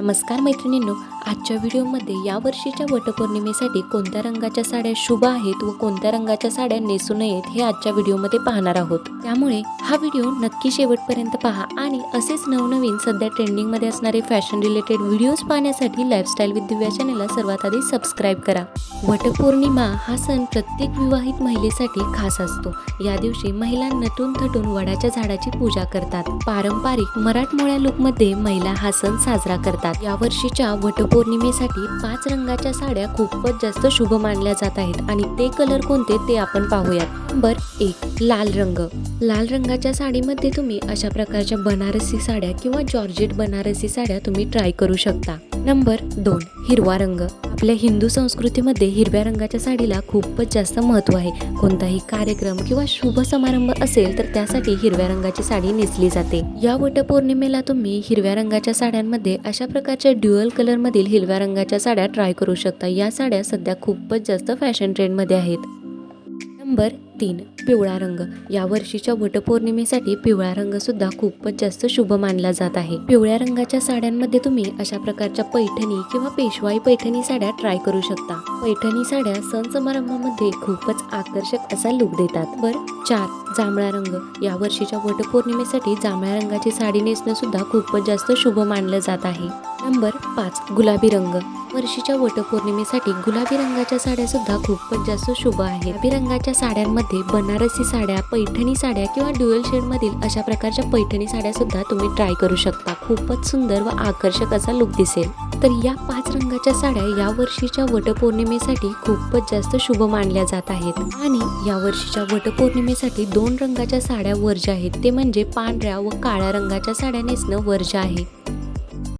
नमस्कार मैत्रिणींनो, आजच्या व्हिडिओमध्ये या वर्षीच्या वटपौर्णिमेसाठी कोणत्या रंगाच्या साड्या शुभ आहेत व कोणत्या रंगाच्या साड्या नेसू नयेत हे आजच्या व्हिडिओमध्ये पाहणार आहोत। त्यामुळे हा व्हिडिओ नक्की शेवटपर्यंत पहा आणि असेच नवनवीन सध्या ट्रेंडिंगमध्ये असणारे फॅशन रिलेटेड व्हिडिओज पाहण्यासाठी लाईफस्टाईल विथ दिव्या चॅनलला सर्वात आधी सबस्क्राईब करा। वटपौर्णिमा हा सण प्रत्येक विवाहित महिलेसाठी खास असतो। या दिवशी महिला नटून थटून वडाच्या झाडाची पूजा करतात। पारंपरिक मराठमोळ्या लुकमध्ये महिला हा सण साजरा करतात। या वर्षीच्या वटपौर्णिमेसाठी 5 रंगाच्या साड्या खूपच जास्त शुभ मानल्या जात आहेत आणि ते कलर कोणते ते आपण पाहूयात। नंबर 1 लाल रंग। लाल रंगाच्या साडीमध्ये तुम्ही अशा प्रकारच्या बनारसी साड्या किंवा जॉर्जेट बनारसी साड्या तुम्ही ट्राय करू शकता। नंबर 2 हिरवा रंग। आपल्या हिंदू संस्कृतीमध्ये हिरव्या रंगाच्या साडीला खूपच जास्त महत्त्व आहे। कोणताही कार्यक्रम किंवा शुभ समारंभ असेल तर त्यासाठी हिरव्या रंगाची साडी नेसली जाते। या वटपौर्णिमेला तुम्ही हिरव्या रंगाच्या साड्यांमध्ये अशा प्रकारच्या ड्युअल कलर मधील हिरव्या रंगाच्या साड्या ट्राय करू शकता। या साड्या सध्या खूपच जास्त फॅशन ट्रेंड मध्ये आहेत। नंबर 3 पिवळा रंग। या वर्षीच्या वटपौर्णिमेसाठी पिवळा रंग सुद्धा खूपच जास्त शुभ मानला जात आहे। पिवळ्या रंगाच्या साड्यांमध्ये तुम्ही अशा प्रकारच्या पैठणी किंवा पेशवाई पैठणी साड्या ट्राय करू शकता। पैठणी साड्या सण समारंभामध्ये खूपच आकर्षक असा लुक देतात। नंबर 4 जांभळा रंग। या वर्षीच्या वटपौर्णिमेसाठी जांभळ्या रंगाची साडी नेसणं सुद्धा खूपच जास्त शुभ मानलं जात आहे। नंबर 5 गुलाबी रंग। वर्षीच्या वटपौर्णिमेसाठी गुलाबी रंगाच्या साड्या सुद्धा खूपच जास्त शुभ आहेत। गुलाबी रंगाच्या साड्यांमध्ये बनारसी साड्या, पैठणी साड्या किंवा ड्युअल शेड मधील अशा प्रकारच्या पैठणी साड्या सुद्धा तुम्ही ट्राय करू शकता। खूपच सुंदर व आकर्षक असा लुक दिसेल। तर या 5 रंगाच्या साड्या या वर्षीच्या वटपौर्णिमेसाठी खूपच जास्त शुभ मानल्या जात आहेत। आणि या वर्षीच्या वटपौर्णिमेसाठी 2 रंगाच्या साड्या वर्ज्य आहेत, ते म्हणजे पांढऱ्या व काळ्या रंगाच्या साड्या नेसणं वर्ज्य आहे।